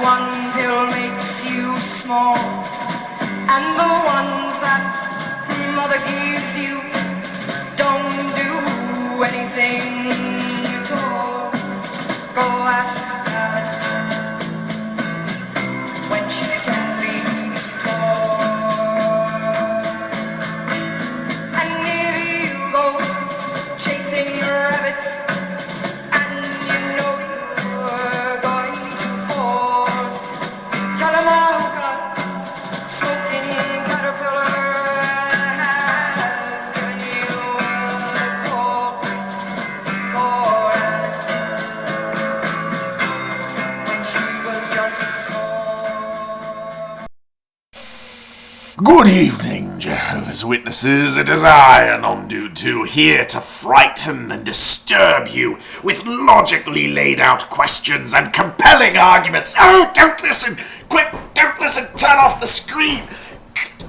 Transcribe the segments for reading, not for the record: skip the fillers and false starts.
one pill makes you small, and the ones that mother gives you don't do anything at all. Go ask us when she's 10 feet tall. And if you go chasing rabbits and you know you're going to fall, Chalamauka, smoking caterpillar, has given you a call. Chorus, when she was just small. Good evening, Jehovah's Witnesses. It is I, Anondu, here to frighten and disturb you with logically laid out questions and compelling arguments. Oh, don't listen! Quick, don't listen! Turn off the screen!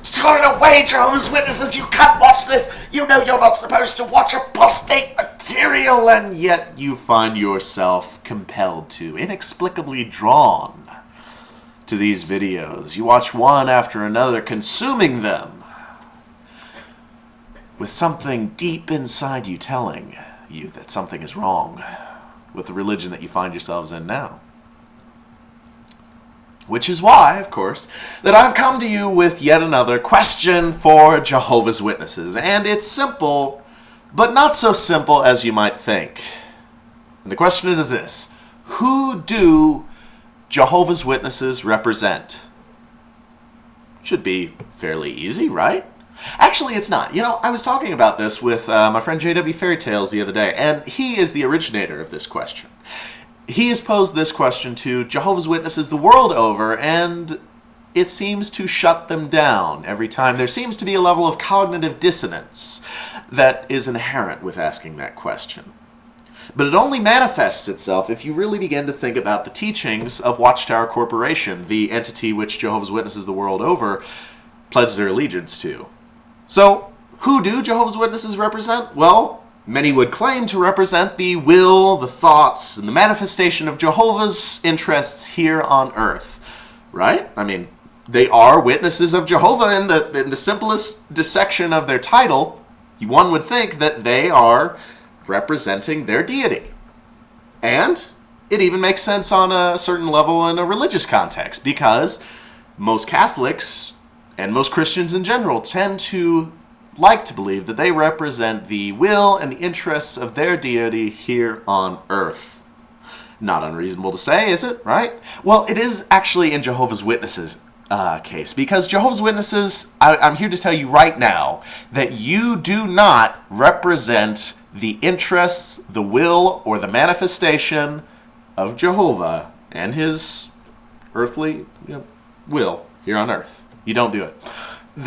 Turn it away, Jehovah's Witnesses! You can't watch this! You know you're not supposed to watch apostate material, and yet you find yourself compelled to, inexplicably drawn to these videos. You watch one after another, consuming them with something deep inside you telling you that something is wrong with the religion that you find yourselves in now. Which is why, of course, that I've come to you with yet another question for Jehovah's Witnesses. And it's simple, but not so simple as you might think. And the question is this: who do Jehovah's Witnesses represent? Should be fairly easy, right? Actually, it's not. You know, I was talking about this with my friend JW Fairytales the other day, and he is the originator of this question. He has posed this question to Jehovah's Witnesses the world over, and it seems to shut them down every time. There seems to be a level of cognitive dissonance that is inherent with asking that question. But it only manifests itself if you really begin to think about the teachings of Watchtower Corporation, the entity which Jehovah's Witnesses the world over pledge their allegiance to. So, who do Jehovah's Witnesses represent? Well, many would claim to represent the will, the thoughts, and the manifestation of Jehovah's interests here on earth. Right? I mean, they are witnesses of Jehovah in the simplest dissection of their title. One would think that they are representing their deity. And it even makes sense on a certain level in a religious context, because most Catholics and most Christians in general tend to like to believe that they represent the will and the interests of their deity here on earth. Not unreasonable to say, is it? Right? Well, it is actually in Jehovah's Witnesses case, because Jehovah's Witnesses, I'm here to tell you right now that you do not represent the interests, the will, or the manifestation of Jehovah and his earthly will here on earth. You don't do it.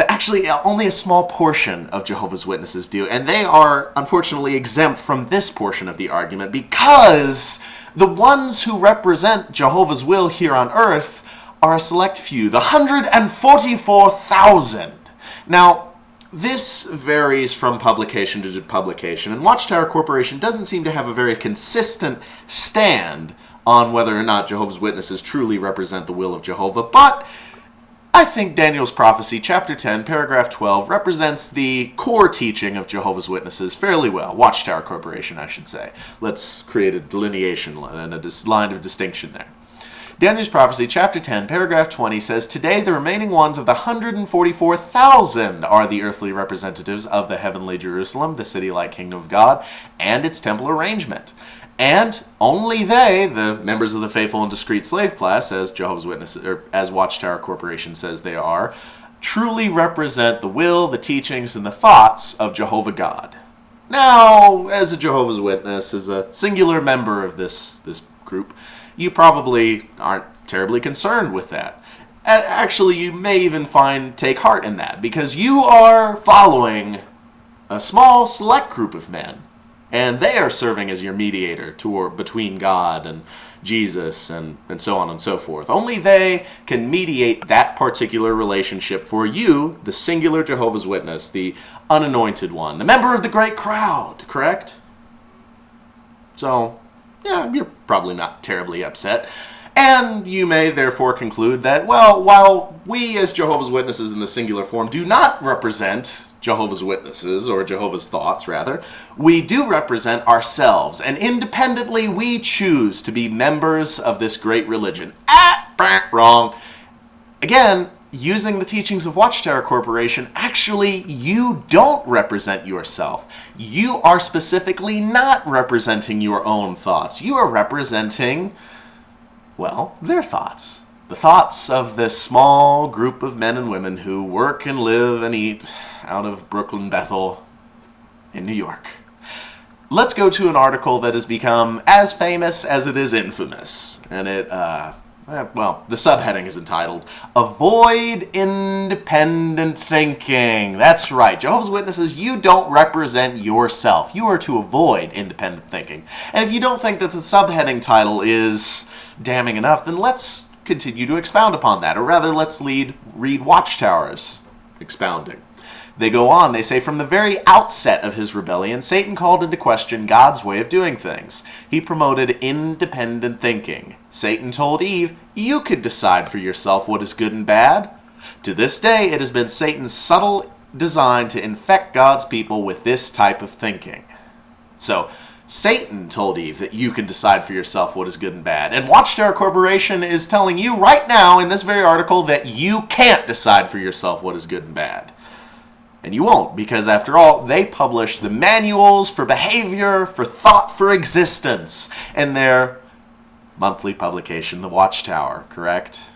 Actually, only a small portion of Jehovah's Witnesses do, and they are unfortunately exempt from this portion of the argument, because the ones who represent Jehovah's will here on earth are a select few, the 144,000. Now, this varies from publication to publication, and Watchtower Corporation doesn't seem to have a very consistent stand on whether or not Jehovah's Witnesses truly represent the will of Jehovah, but I think Daniel's Prophecy, chapter 10, paragraph 12, represents the core teaching of Jehovah's Witnesses fairly well. Watchtower Corporation, I should say. Let's create a delineation and a line of distinction there. Daniel's Prophecy, chapter 10, paragraph 20 says, "Today the remaining ones of the 144,000 are the earthly representatives of the heavenly Jerusalem, the city-like kingdom of God, and its temple arrangement. And only they, the members of the faithful and discreet slave class, as Jehovah's Witnesses, or as Watchtower Corporation says they are, truly represent the will, the teachings, and the thoughts of Jehovah God." Now, as a Jehovah's Witness, as a singular member of this group, you probably aren't terribly concerned with that. Actually, you may even take heart in that, because you are following a small, select group of men, and they are serving as your mediator between God and Jesus and so on and so forth. Only they can mediate that particular relationship for you, the singular Jehovah's Witness, the unanointed one, the member of the great crowd, correct? So, yeah, you're probably not terribly upset. And you may therefore conclude that, well, while we as Jehovah's Witnesses in the singular form do not represent Jehovah's Witnesses, or Jehovah's thoughts rather, we do represent ourselves, and independently we choose to be members of this great religion. Wrong. Again, using the teachings of Watchtower Corporation, actually you don't represent yourself. You are specifically not representing your own thoughts. You are representing, well, their thoughts. The thoughts of this small group of men and women who work and live and eat out of Brooklyn Bethel in New York. Let's go to an article that has become as famous as it is infamous. And the subheading is entitled, Avoid Independent Thinking. That's right. Jehovah's Witnesses, you don't represent yourself. You are to avoid independent thinking. And if you don't think that the subheading title is damning enough, then let's continue to expound upon that. Or rather, let's read Watchtower's expounding. They go on, they say, from the very outset of his rebellion, Satan called into question God's way of doing things. He promoted independent thinking. Satan told Eve, you could decide for yourself what is good and bad. To this day, it has been Satan's subtle design to infect God's people with this type of thinking. So, Satan told Eve that you can decide for yourself what is good and bad. And Watchtower Corporation is telling you right now in this very article that you can't decide for yourself what is good and bad. And you won't, because after all, they publish the manuals for behavior, for thought, for existence in their monthly publication, The Watchtower, correct?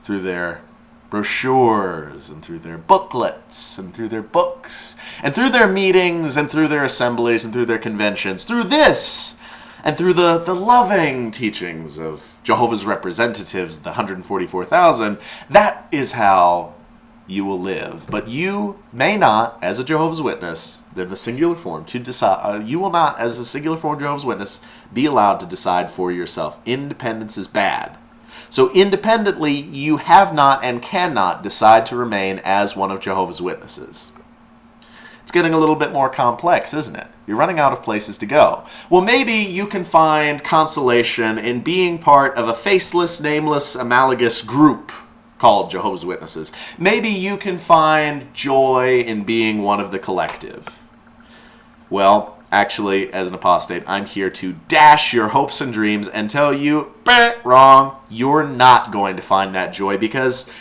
Through their brochures, and through their booklets, and through their books, and through their meetings, and through their assemblies, and through their conventions, through this, and through the loving teachings of Jehovah's representatives, the 144,000, that is how you will live. But you may not, as a Jehovah's Witness, in the singular form, to decide. You will not, as a singular form Jehovah's Witness, be allowed to decide for yourself. Independence is bad. So independently, you have not and cannot decide to remain as one of Jehovah's Witnesses. It's getting a little bit more complex, isn't it? You're running out of places to go. Well, maybe you can find consolation in being part of a faceless, nameless, amalogous group called Jehovah's Witnesses. Maybe you can find joy in being one of the collective. Well, actually, as an apostate, I'm here to dash your hopes and dreams and tell you, wrong, you're not going to find that joy, because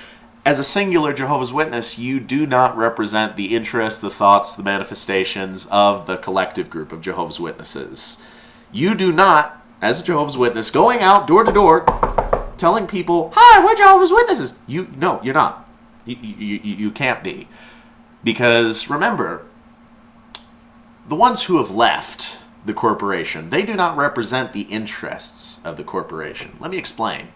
as a singular Jehovah's Witness, you do not represent the interests, the thoughts, the manifestations of the collective group of Jehovah's Witnesses. You do not, as a Jehovah's Witness, going out door to door, telling people, hi, we're Jehovah's Witnesses. No, you're not. You can't be. Because remember, the ones who have left the corporation, they do not represent the interests of the corporation. Let me explain.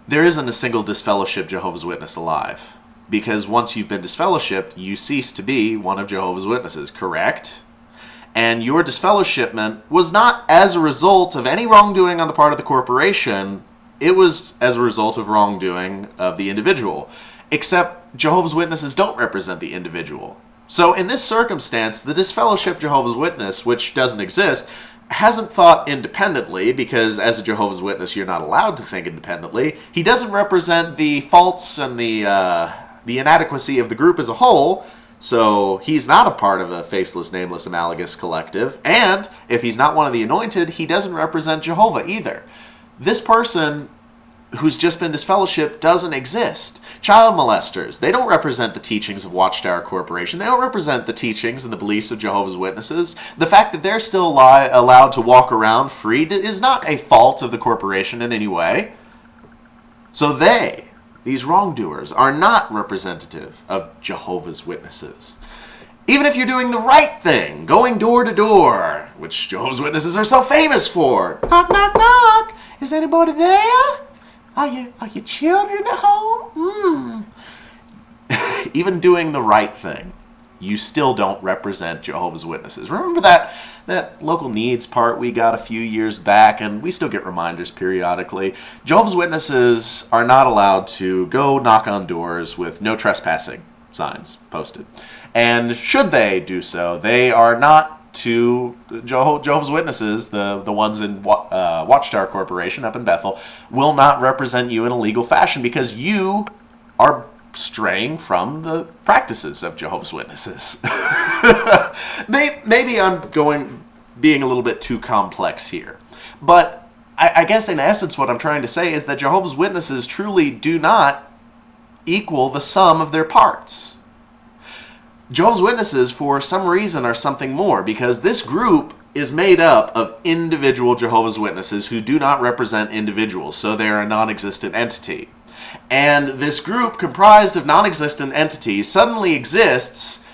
There isn't a single disfellowshipped Jehovah's Witness alive. Because once you've been disfellowshipped, you cease to be one of Jehovah's Witnesses, correct? And your disfellowshipment was not as a result of any wrongdoing on the part of the corporation. It was as a result of wrongdoing of the individual. Except Jehovah's Witnesses don't represent the individual. So in this circumstance, the disfellowshipped Jehovah's Witness, which doesn't exist, hasn't thought independently, because as a Jehovah's Witness, you're not allowed to think independently. He doesn't represent the faults and the inadequacy of the group as a whole. So he's not a part of a faceless, nameless, amalogous collective. And if he's not one of the anointed, he doesn't represent Jehovah either. This person who's just been disfellowshipped doesn't exist. Child molesters, they don't represent the teachings of Watchtower Corporation. They don't represent the teachings and the beliefs of Jehovah's Witnesses. The fact that they're still allowed to walk around free is not a fault of the corporation in any way. So these wrongdoers, are not representative of Jehovah's Witnesses. Even if you're doing the right thing, going door to door, which Jehovah's Witnesses are so famous for. Knock, knock, knock. Is anybody there? Are your children at home? Even doing the right thing, you still don't represent Jehovah's Witnesses. Remember that local needs part we got a few years back, and we still get reminders periodically. Jehovah's Witnesses are not allowed to go knock on doors with no trespassing signs posted. And should they do so, they are not to Jehovah's Witnesses, the ones in Watchtower Corporation up in Bethel, will not represent you in a legal fashion because you are straying from the practices of Jehovah's Witnesses. Maybe I'm being a little bit too complex here, but I guess in essence what I'm trying to say is that Jehovah's Witnesses truly do not equal the sum of their parts. Jehovah's Witnesses, for some reason, are something more, because this group is made up of individual Jehovah's Witnesses who do not represent individuals, so they are a non-existent entity. And this group, comprised of non-existent entities, suddenly exists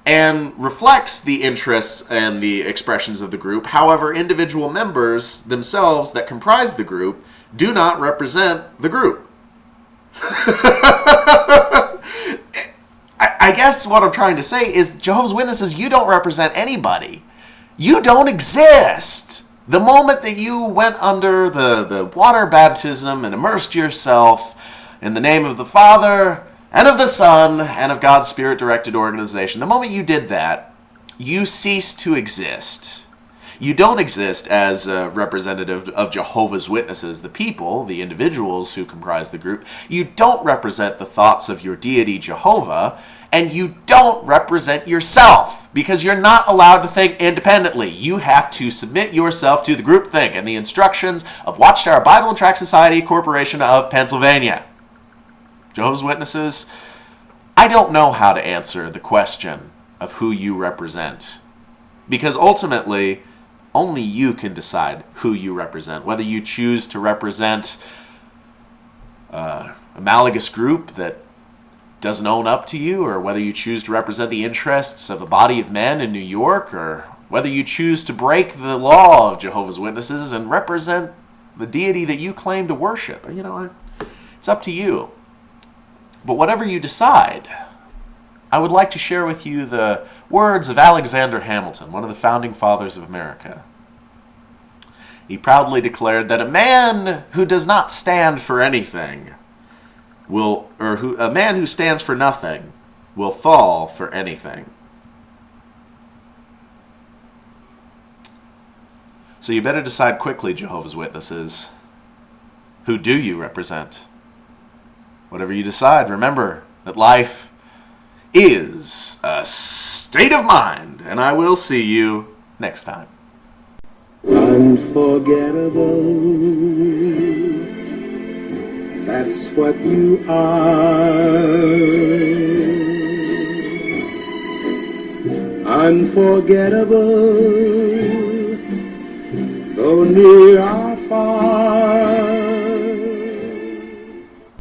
and reflects the interests and the expressions of the group. However, individual members themselves that comprise the group do not represent the group. I guess what I'm trying to say is Jehovah's Witnesses, you don't represent anybody. You don't exist. The moment that you went under the water baptism and immersed yourself in the name of the Father and of the Son and of God's Spirit-directed organization, the moment you did that, you cease to exist. You don't exist as a representative of Jehovah's Witnesses, the people, the individuals who comprise the group. You don't represent the thoughts of your deity, Jehovah, and you don't represent yourself because you're not allowed to think independently. You have to submit yourself to the groupthink and the instructions of Watchtower Bible and Tract Society Corporation of Pennsylvania. Jehovah's Witnesses, I don't know how to answer the question of who you represent, because ultimately only you can decide who you represent, whether you choose to represent a analogous group that doesn't own up to you, or whether you choose to represent the interests of a body of men in New York, or whether you choose to break the law of Jehovah's Witnesses and represent the deity that you claim to worship. It's up to you. But whatever you decide, I would like to share with you the words of Alexander Hamilton, one of the founding fathers of America. He proudly declared that a man who does not stand for anything a man who stands for nothing will fall for anything. So you better decide quickly, Jehovah's Witnesses. Who do you represent? Whatever you decide, remember that life is a state of mind, and I will see you next time. Unforgettable, that's what you are. Unforgettable, though near